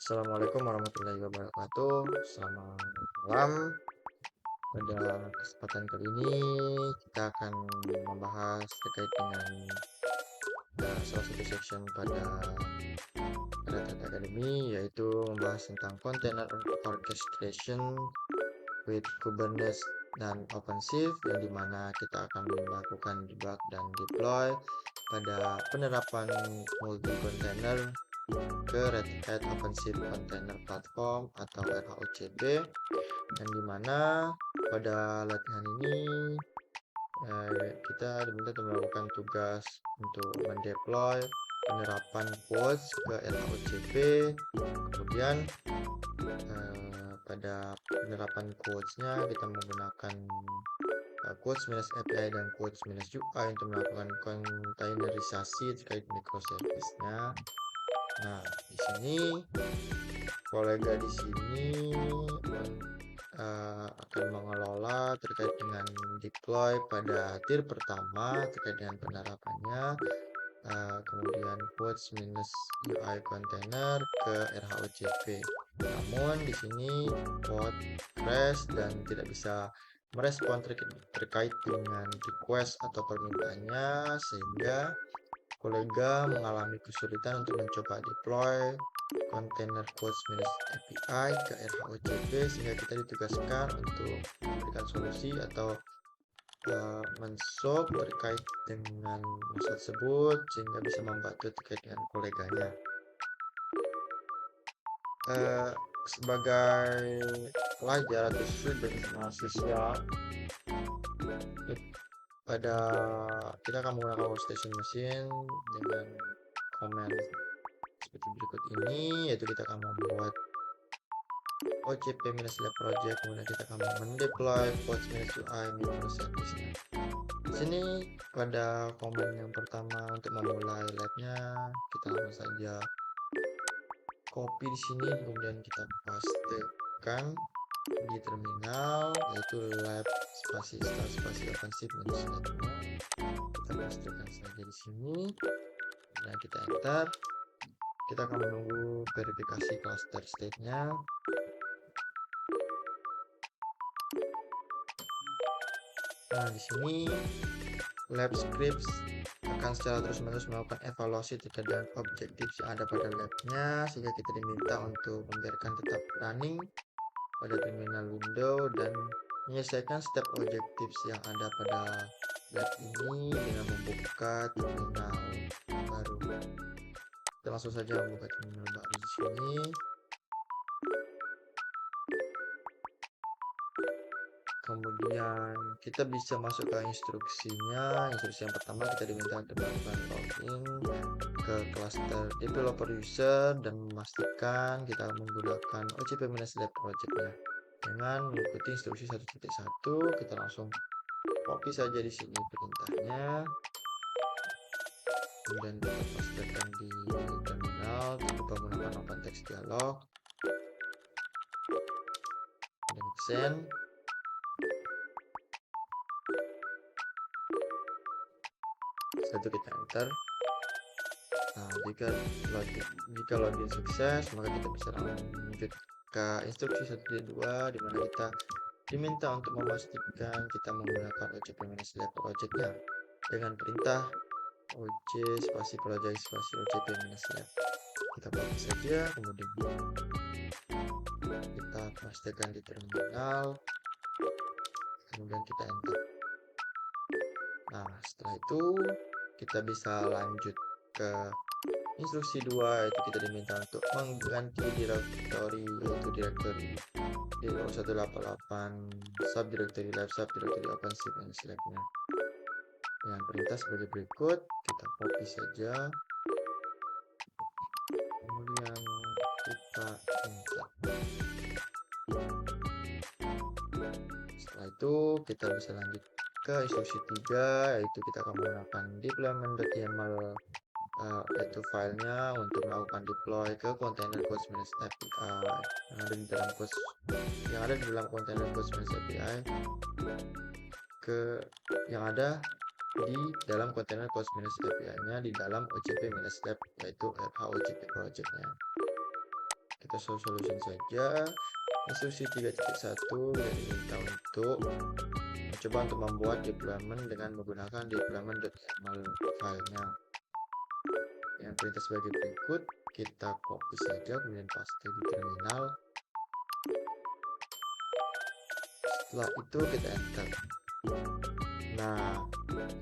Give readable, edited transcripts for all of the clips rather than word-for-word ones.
Assalamualaikum warahmatullahi wabarakatuh. Selamat malam. Pada kesempatan kali ini kita akan membahas terkait dengan salah satu section pada Red Hat Academy, yaitu membahas tentang container orchestration with Kubernetes dan OpenShift, yang dimana kita akan melakukan debug dan deploy pada penerapan multi container ke Red Hat OpenShift Container Platform atau RHOCP, yang dimana pada latihan ini kita diminta untuk melakukan tugas untuk mendeploy penerapan quotes ke RHOCP. Kemudian pada penerapan quotes-nya kita menggunakan quotes minus API dan quotes minus UI untuk melakukan containerisasi terkait microservice-nya. Nah, di sini kolega di sini akan mengelola terkait dengan deploy pada tier pertama terkait dengan penerapannya, kemudian quotes minus UI container ke RHOCP. Namun di sini code crash dan tidak bisa merespon terkait dengan request atau permintaannya, sehingga kolega mengalami kesulitan untuk mencoba deploy container quotes minus API ke RHOCP, sehingga kita ditugaskan untuk memberikan solusi atau mensolve terkait dengan masalah tersebut, sehingga bisa membantu terkait dengan koleganya. Sebagai pelajar atau student mahasiswa, pada kita akan menggunakan workstation machine dengan command seperti berikut ini, yaitu kita akan membuat OCP-lab project, kemudian kita akan mendeploy quotes minus UI microservice-nya. Di sini pada command yang pertama untuk memulai labnya, kita langsung saja copy di sini, kemudian kita pastekan di terminal, yaitu lab spasi OpenShift minus labnya. Kita pastekan saja di sini, dan kita enter. Kita akan menunggu verifikasi cluster state-nya. Nah, di sini lab scripts akan secara terus-menerus melakukan evaluasi terkait dengan objektif yang ada pada labnya, sehingga kita diminta untuk membiarkan tetap running pada terminal window dan menyelesaikan step objektif yang ada pada lab ini dengan membuka terminal baru. Kita langsung saja membuka terminal baru di sini. Kemudian kita bisa masuk ke instruksinya. Instruksi yang pertama, kita diminta untuk melakukan login ke cluster developer user dan memastikan kita menggunakan OCP-lab project-nya dengan mengikuti instruksi 1.1. Kita langsung copy saja di sini perintahnya, kemudian kita pastekan di terminal, kita menggunakan open text dialog, dan send. Setelah itu kita enter. Nah, jika login sukses, maka kita bisa lanjut ke instruksi 1.2, di mana kita diminta untuk memastikan kita menggunakan OCP-lab project-nya dengan perintah OC spasi project spasi OCP-lab. Kita copy saja, kemudian kita pastikan di terminal, kemudian kita enter. Nah, setelah itu kita bisa lanjut ke instruksi 2, yaitu kita diminta untuk mengganti direktori, yaitu direktori D188 subdirectory lab subdirectory OpenShift minus labnya dengan perintah sebagai berikut. Kita copy saja, kemudian kita insert. Setelah itu kita bisa lanjut ke instruksi 3, yaitu kita akan menggunakan deployment.yaml, yaitu filenya untuk melakukan deploy ke container quotes minus API yang ada di dalam container quotes minus API yang ada di dalam container quotes minus API-nya di dalam OCP minus lab, yaitu RHOCP project-nya. kita solution saja. Instruksi 3.1 yang diminta untuk mencoba untuk membuat deployment dengan menggunakan deployment.yaml filenya. Yang perintah sebagai berikut, kita copy saja kemudian paste di terminal. Setelah itu kita enter. Nah,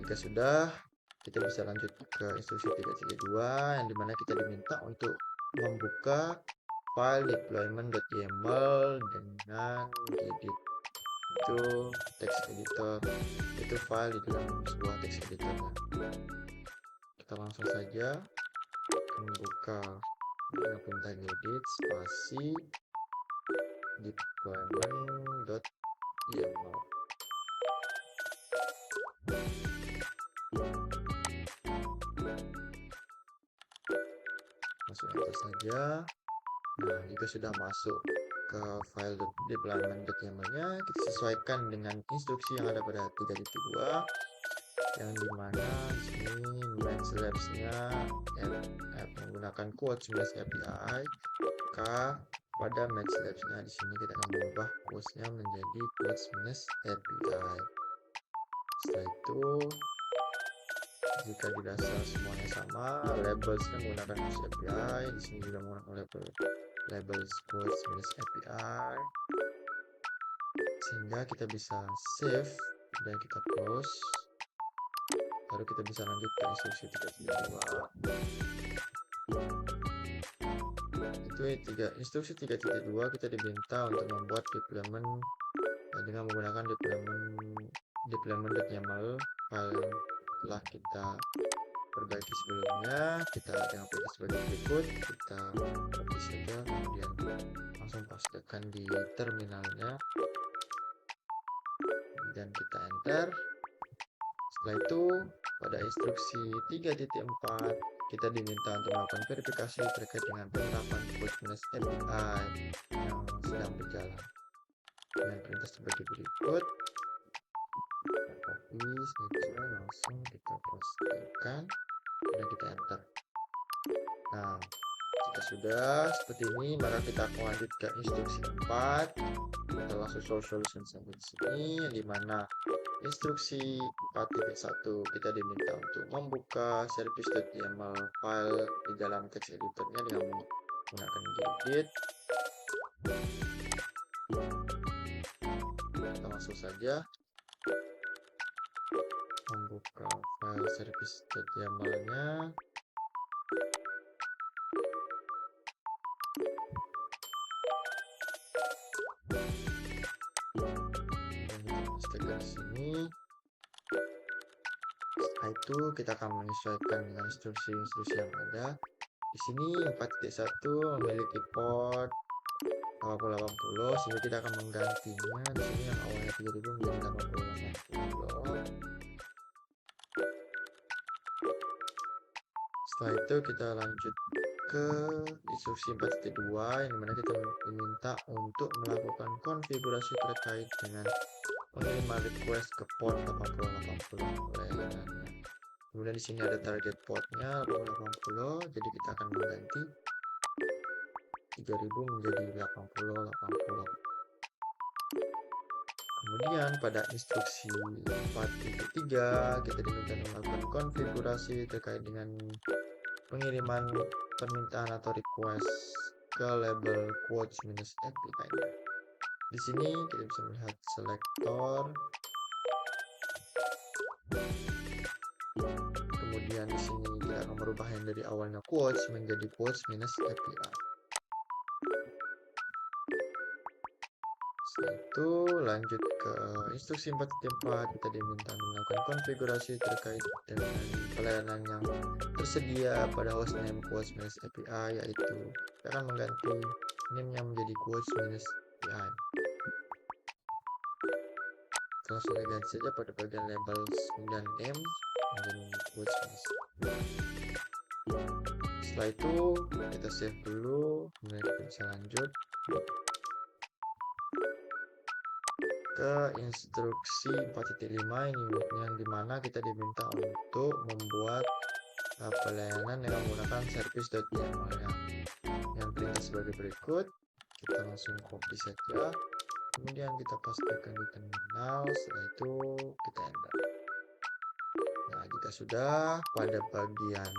jika sudah, kita bisa lanjut ke instruksi 3.2 yang dimana kita diminta untuk membuka file deployment.yaml dengan gedit. Itu text editor, itu file di dalam sebuah text editor. Kita langsung saja membuka perintah gedit spasi deployment.yaml. Langsung enter saja. Nah, jika sudah masuk ke file deployment.yaml-nya, kita sesuaikan dengan instruksi yang ada pada 3.2 yang dimana di sini MathLabs-nya menggunakan quotes minus API. Maka pada MathLabs-nya di sini kita akan mengubah quotes-nya menjadi quotes minus API. Setelah itu, jika di dasar semuanya sama, labels-nya menggunakan quotes API, di sini juga menggunakan labels quotes minus API, sehingga kita bisa save dan kita close. Lalu kita bisa lanjut ke instruksi 3.2. Instruksi 3.2 kita diminta untuk membuat deployment dengan menggunakan deployment.yaml file telah kita perbaiki sebelumnya. Kita dengan perintah sebagai berikut, kita copy saja kemudian langsung pastekan di terminalnya dan kita enter. Setelah itu pada instruksi 3.4 kita diminta untuk melakukan verifikasi terkait dengan penerapan quotes minus API yang sedang berjalan. Dengan perintah sebagai berikut, kita copy saja langsung kita pastekan dan kita enter. Nah, jika sudah seperti ini, maka kita akan lanjut ke instruksi 4. Kita langsung solution sampai di sini, yang dimana instruksi 4.1 kita diminta untuk membuka service.yaml file di dalam text editornya dengan menggunakan gedit. Kita langsung saja membuka file service.yaml-nya. Pastekan di sini. Setelah itu kita akan menyesuaikan dengan instruksi-instruksi yang ada. Di sini 4.1 memiliki port 8080 sehingga kita akan menggantinya. Di sini yang awalnya 3000 menjadi 8080. Setelah itu kita lanjut ke instruksi 4.2 yang dimana kita diminta untuk melakukan konfigurasi terkait dengan pengiriman request ke port 8080 layanannya. Kemudian di sini ada target portnya 8080, jadi kita akan mengganti 3000 menjadi 8080. Kemudian pada instruksi 4.3 kita diminta melakukan konfigurasi terkait dengan pengiriman permintaan atau request ke label quotes minus API-nya. Di sini kita bisa melihat selektor. Kemudian di sini kita akan merubah yang dari awalnya quotes menjadi quotes minus API. Setelah itu lanjut ke instruksi 4.4, kita diminta melakukan konfigurasi terkait dengan pelayanan yang tersedia pada hostname quotes minus API, yaitu kita akan mengganti name-nya menjadi quotes minus API. Langsung kita ganti saja pada bagian labels dan name menjadi quotes minus API. Setelah itu kita save dulu, kemudian kita bisa lanjut ke instruksi 4.5 yang dimana kita diminta untuk membuat pelayanan dengan menggunakan service.yaml-nya. Yang perintah sebagai berikut. Kita langsung copy saja, kemudian kita pastekan di terminal. Setelah itu kita enter. Nah, jika sudah, pada bagian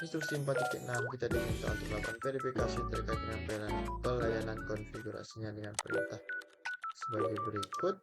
instruksi 4.6 kita diminta untuk melakukan verifikasi terkait dengan pelayanan konfigurasinya dengan perintah sebagai berikut.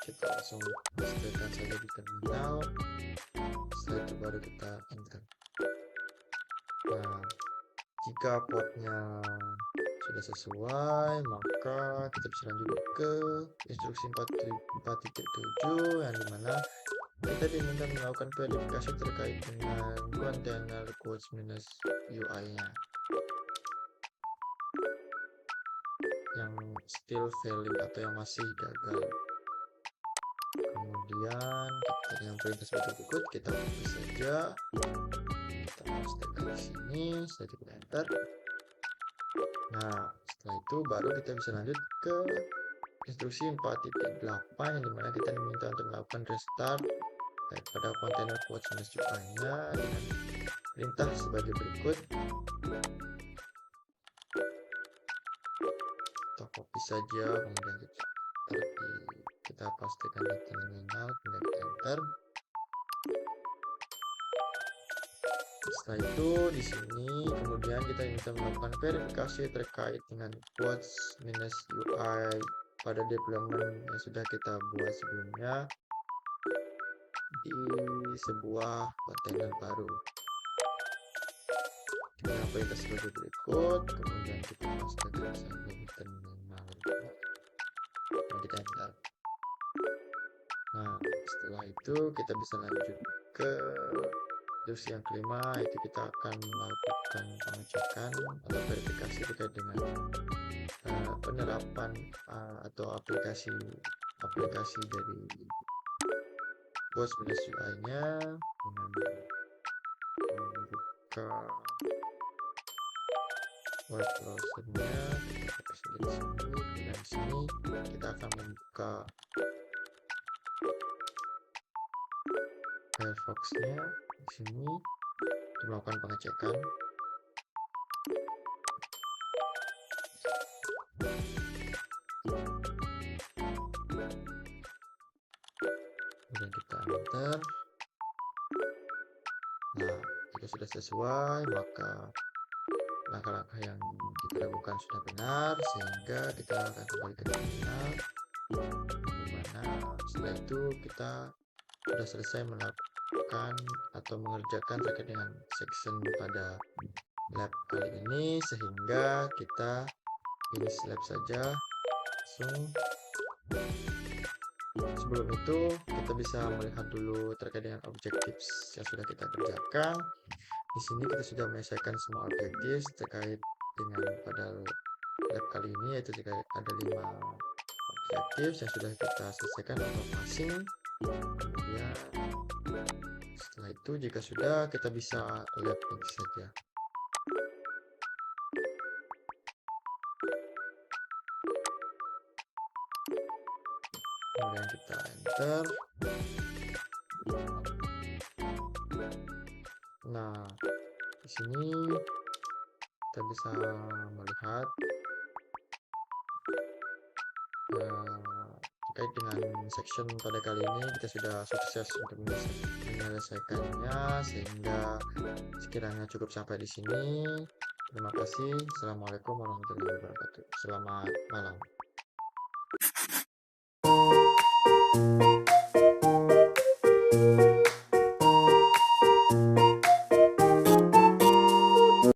Kita langsung pastekan saja di terminal. Setelah itu baru kita enter. Nah, jika portnya sudah sesuai, maka kita bisa lanjut ke instruksi 4.7 yang dimana kita diminta melakukan verifikasi terkait dengan kontainer quotes minus UI-nya yang still failing atau yang masih gagal. Kemudian kita dengan perintah sebagai berikut, kita copy saja, kita pastekan di sini, setelah kita enter. Nah, setelah itu baru kita bisa lanjut ke instruksi 4.8 yang dimana kita diminta untuk melakukan restart pada kontainer quotes minus UI-nya dengan perintah sebagai berikut. Kita copy saja, kemudian kita pastikan di terminal, kemudian kita enter. Setelah itu di sini kemudian kita bisa melakukan verifikasi terkait dengan quotes minus UI pada deployment yang sudah kita buat sebelumnya di sebuah kontainer baru. Kita perintah sebagai berikut, kemudian kita pastikan saja di terminal, dan kita enter. Nah, setelah itu kita bisa lanjut ke instruksi yang kelima, yaitu kita akan melakukan pengecekan atau verifikasi terkait dengan penerapan atau aplikasi dari quotes minus UI-nya dengan membuka web browser-nya. Kita copy di sini, dan di sini kita akan membuka Firefox-nya di sini untuk melakukan pengecekan. Kemudian kita enter. Nah, jika sudah sesuai, maka langkah-langkah yang kita lakukan sudah benar, sehingga kita akan kembali ke terminal, dimana setelah itu kita sudah selesai melakukan atau mengerjakan terkait dengan section pada lab kali ini, sehingga kita finish lab saja langsung. Sebelum itu kita bisa melihat dulu terkait dengan objektif yang sudah kita kerjakan. Di sini kita sudah menyelesaikan semua objektif terkait dengan pada lab kali ini, yaitu ada 5 objektif yang sudah kita selesaikan masing-masing. Kemudian setelah itu jika sudah, kita bisa lab lagi saja. Kemudian kita enter. Nah, di sini kita bisa melihat terkait dengan section pada kali ini kita sudah sukses untuk menyelesaikannya, sehingga sekiranya cukup sampai di sini. Terima kasih. Assalamualaikum warahmatullahi wabarakatuh. Selamat malam.